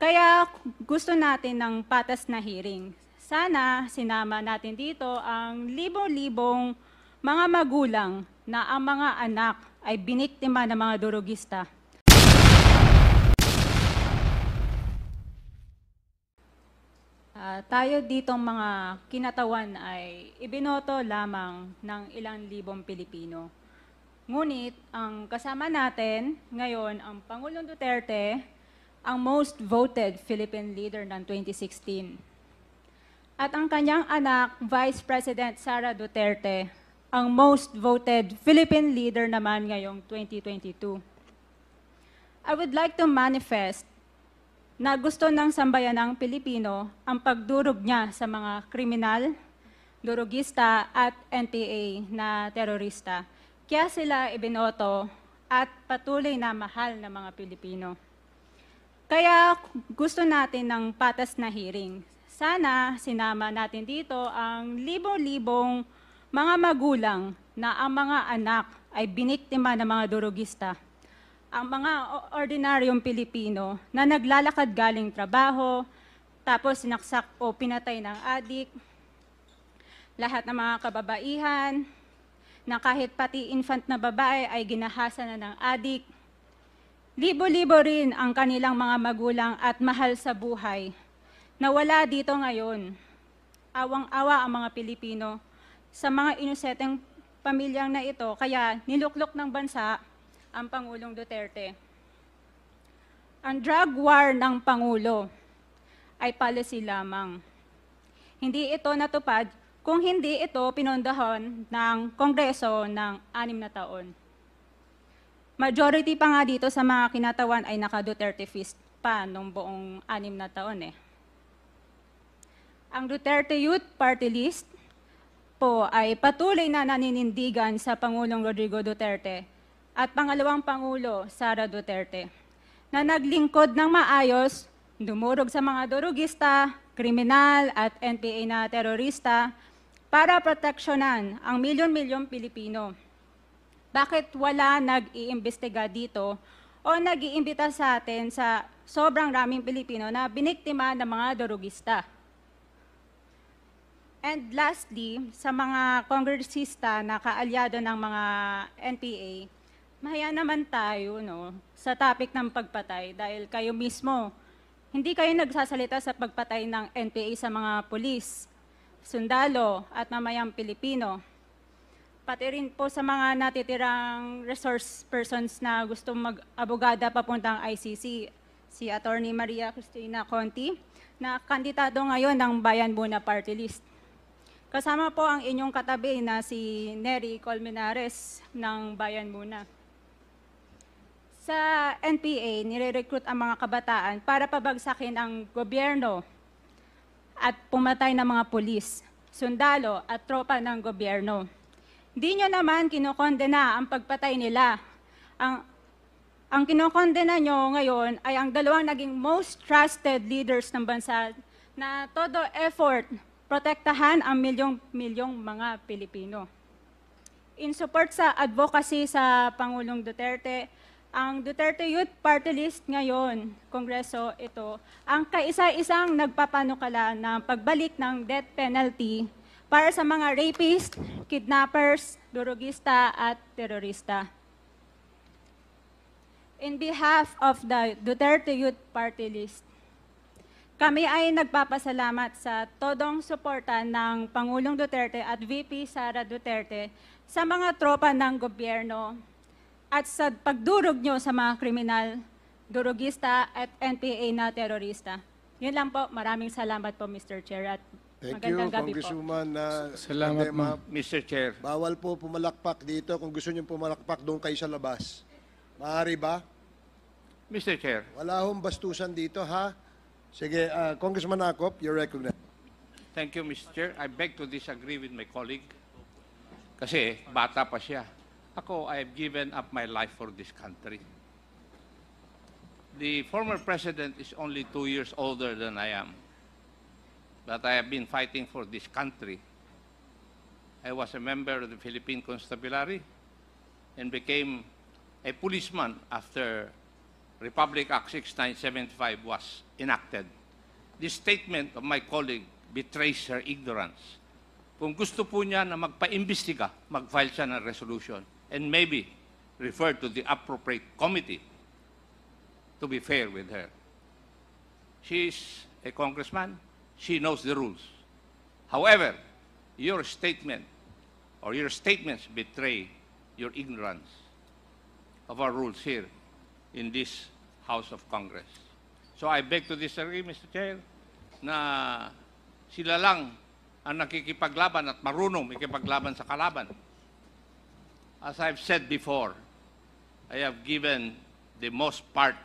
Kaya gusto natin ng patas na hearing. Sana sinama natin dito ang libo-libong mga magulang na ang mga anak ay biniktima ng mga durugista. Tayo ditong mga kinatawan ay ibinoto lamang ng ilang libong Pilipino. Ngunit ang kasama natin ngayon ang Pangulong Duterte, ang most voted Philippine leader ng 2016. At ang kanyang anak, Vice President Sara Duterte, ang most voted Philippine leader naman ngayong 2022. I would like to manifest na gusto ng sambayanang Pilipino ang pagdurog niya sa mga kriminal, durugista at NPA na terorista. Kaya sila ibinoto at patuloy na mahal ng mga Pilipino. Kaya gusto natin ng patas na hearing. Sana sinama natin dito ang libo-libong mga magulang na ang mga anak ay biniktima ng mga durugista. Ang mga ordinaryong Pilipino na naglalakad galing trabaho, tapos sinaksak o pinatay ng adik, lahat ng mga kababaihan, na kahit pati infant na babae ay ginahasa na ng adik. Libo-libo rin ang kanilang mga magulang at mahal sa buhay na wala dito ngayon. Awang-awa ang mga Pilipino sa mga inuseteng pamilyang na ito, kaya niluklok ng bansa ang Pangulong Duterte. Ang drug war ng Pangulo ay policy lamang. Hindi ito natupad kung hindi ito pinondohan ng Kongreso ng 6 na taon. Majority pa nga dito sa mga kinatawan ay naka-Duterte fist pa nung buong 6 na taon eh. Ang Duterte Youth Party List po ay patuloy na naninindigan sa Pangulong Rodrigo Duterte at pangalawang Pangulo, Sara Duterte, na naglingkod ng maayos, dumurog sa mga durugista, kriminal at NPA na terorista para proteksyonan ang milyon-milyong Pilipino. Bakit wala nag-iimbestiga dito o nag-iimbita sa atin sa sobrang raming Pilipino na biniktima ng mga durugista? And lastly, sa mga kongresista na kaalyado ng mga NPA, mahaya naman tayo sa topic ng pagpatay dahil kayo mismo, hindi kayo nagsasalita sa pagpatay ng NPA sa mga pulis, sundalo at mamayang Pilipino. Pati rin po sa mga natitirang resource persons na gusto mag-abogada papuntang ICC, si Attorney Maria Cristina Conti, na kandidato ngayon ng Bayan Muna Party List. Kasama po ang inyong katabi na si Nery Colmenares ng Bayan Muna. Sa NPA, nire-recruit ang mga kabataan para pabagsakin ang gobyerno at pumatay ng mga pulis, sundalo at tropa ng gobyerno. Di nyo naman kinokondena ang pagpatay nila. Ang kinokondena nyo ngayon ay ang dalawang naging most trusted leaders ng bansa na todo effort protektahan ang milyong-milyong mga Pilipino. In support sa advocacy sa Pangulong Duterte, ang Duterte Youth Party List ngayon, Kongreso ito, ang kaisa-isang nagpapanukala ng pagbalik ng death penalty para sa mga rapist, kidnappers, durugista at terorista. In behalf of the Duterte Youth Party List, kami ay nagpapasalamat sa todong suporta ng Pangulong Duterte at VP Sara Duterte sa mga tropa ng gobyerno at sa pagdurog nyo sa mga kriminal, durugista at NPA na terorista. Yun lang po. Maraming salamat po, Mr. Chair. At Thank you, magandang gabi po. Congresswoman. Salamat, ma'am. Mr. Chair, Bawal po pumalakpak dito. Kung gusto niyo pumalakpak, doon kayo sa labas. Maaari ba? Mr. Chair, Wala hong bastusan dito, ha? Sige, Congressman Acop, you're recognized. thank you, Mr. Chair. I beg to disagree with my colleague. Kasi bata pa siya. Ako, I have given up my life for this country. The former president is only 2 years older than I am. But I have been fighting for this country. I was a member of the Philippine Constabulary and became a policeman after Republic Act 6975 was enacted. This statement of my colleague betrays her ignorance. Kung gusto po niya na magpa-imbestiga, mag-file siya ng resolution and maybe refer to the appropriate committee to be fair with her. She is a congressman. She knows the rules. However, your statement or your statements betray your ignorance of our rules here in this House of Congress. So I beg to disagree, Mr. Chair, na sila lang ang nakikipaglaban at marunong makipaglaban sa kalaban. As I've said before, I have given the most part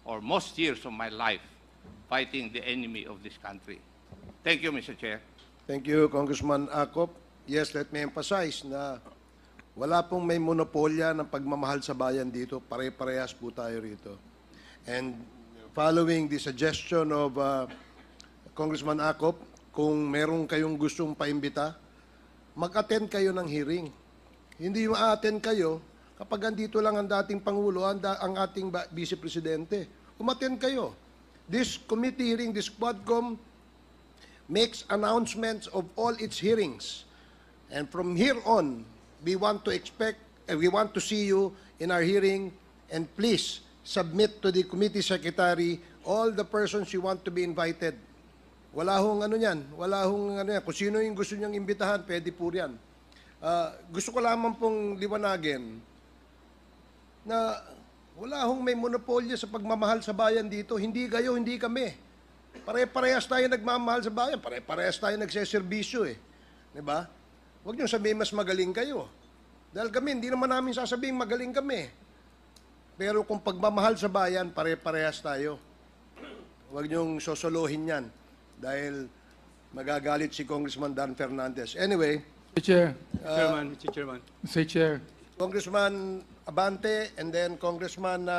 or most years of my life fighting the enemy of this country. Thank you, Mr. Chair. Thank you, Congressman Acop. Yes, let me emphasize na wala pong may monopolya ng pagmamahal sa bayan dito. Pare-parehas po tayo rito. And following the suggestion of Congressman Acop, kung meron kayong gustong paimbita, mag-attend kayo ng hearing. Hindi ma-attend kayo kapag andito lang ang dating Pangulo, ang ating Vice Presidente. Umattend kayo. This committee hearing, this Quadcom, makes announcements of all its hearings. And from here on, we want to see you in our hearing, and please submit to the committee secretary all the persons you want to be invited. Wala hong ano yan, wala hong ano yan. Kung sino yung gusto niyang imbitahan, pwede po yan. Gusto ko lamang pong liwanagin na wala hong may monopolya sa pagmamahal sa bayan dito. Hindi kayo, hindi kami. Pare-parehas tayo nagmamahal sa bayan. Pare-parehas tayo nagseserbisyo eh. Diba? Huwag niyo sabihin mas magaling kayo. Dahil kami, hindi naman namin sasabihin magaling kami. Pero kung pagmamahal sa bayan, pare-parehas tayo. Huwag niyong sosolohin yan. Dahil magagalit si Congressman Dan Fernandez. Anyway, Mr. Chair, Mr. Chairman. Mr. Chair, Congressman Abante and then Congressman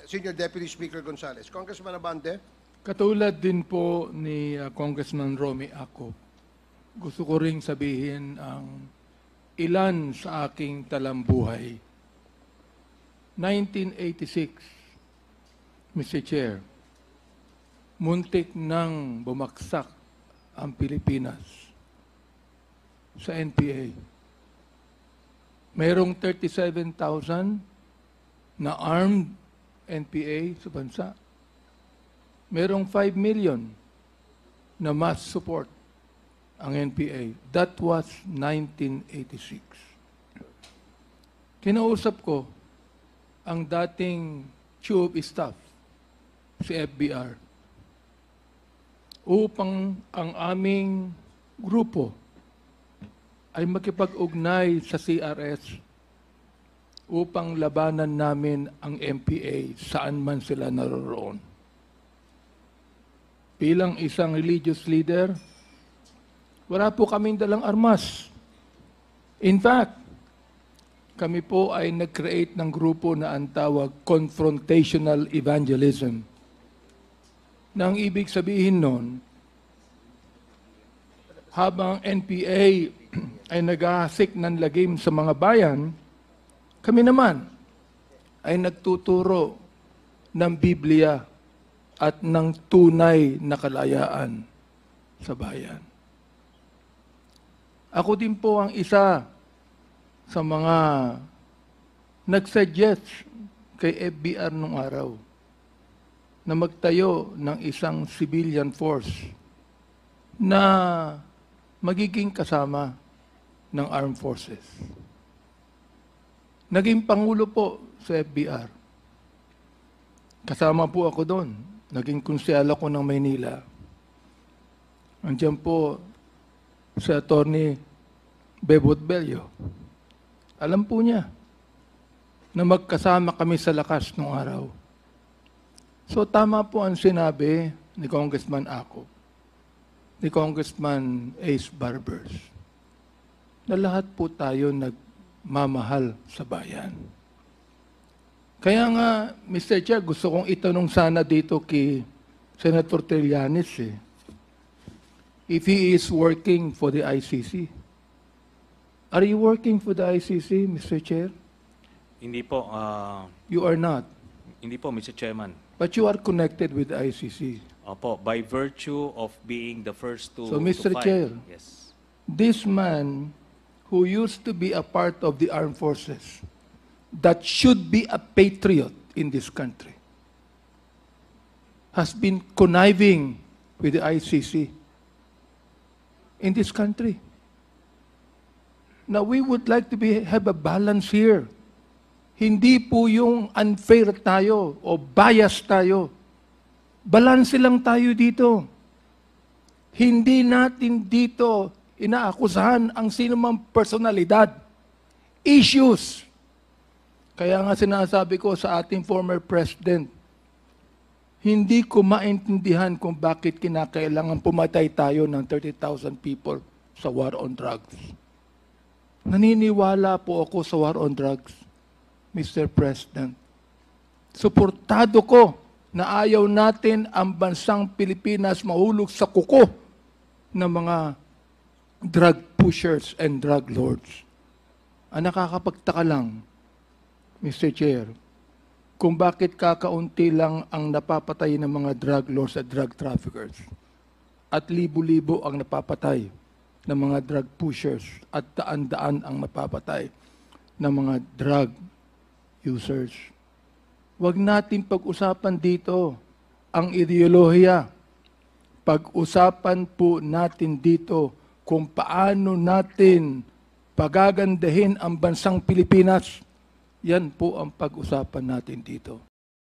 Senior Deputy Speaker Gonzales. Congressman Abante. katulad din po ni Congressman Romy Acop, gusto ko ring sabihin ang ilan sa aking talambuhay. 1986, Mr. Chair, muntik nang bumagsak ang Pilipinas sa NPA. Mayroong 37,000 na armed NPA sa bansa. Merong 5 million na mass support ang NPA. That was 1986. Kinausap ko ang dating chief of staff, si FBR, upang ang aming grupo ay makipag-ugnay sa CRS upang labanan namin ang NPA saan man sila naroroon. Bilang isang religious leader, wala po kaming dalang armas. In fact, kami po ay nag-create ng grupo na ang tawag confrontational evangelism. Nang ibig sabihin nun, habang NPA ay naghahasik ng lagim sa mga bayan, kami naman ay nagtuturo ng Biblia at ng tunay na kalayaan sa bayan. Ako din po ang isa sa mga nag-suggest kay FBR nung araw na magtayo ng isang civilian force na magiging kasama ng armed forces. Naging pangulo po sa FBR. Kasama po ako doon. Naging konsyal ako ng Maynila. Andiyan po si Atty. Bebot Bello. Alam po niya na magkasama kami sa lakas nung araw. So tama po ang sinabi ni Congressman Acop, ni Congressman Ace Barbers, na lahat po tayo nagmamahal sa bayan. Kaya nga, Mr. Chair, gusto kong itanong sana dito kay Senator Trillanes, if he is working for the ICC. Are you working for the ICC, Mr. Chair? Hindi po. You are not. Hindi po, Mr. Chairman. But you are connected with the ICC. Opo, by virtue of being the first to So, Mr. file. Chair. Yes. This man who used to be a part of the armed forces, that should be a patriot in this country, has been conniving with the ICC in this country. Now, we would like to have a balance here. Hindi po yung unfair tayo o bias tayo. Balanse lang tayo dito. Hindi natin dito inaakusahan ang sinumang personalidad. Issues. Kaya nga sinasabi ko sa ating former president, hindi ko maintindihan kung bakit kinakailangan pumatay tayo ng 30,000 people sa war on drugs. Naniniwala po ako sa war on drugs, Mr. President. Suportado ko na ayaw natin ang bansang Pilipinas mahulog sa kuko ng mga drug pushers and drug lords. Ang nakakapagtaka lang, Mr. Chair, kung bakit kakaunti lang ang napapatay ng mga drug lords at drug traffickers at libo-libo ang napapatay ng mga drug pushers at daan-daan ang napapatay ng mga drug users. Huwag natin pag-usapan dito ang ideolohiya. Pag-usapan po natin dito kung paano natin pagagandahin ang bansang Pilipinas. Yan po ang pag-usapan natin dito.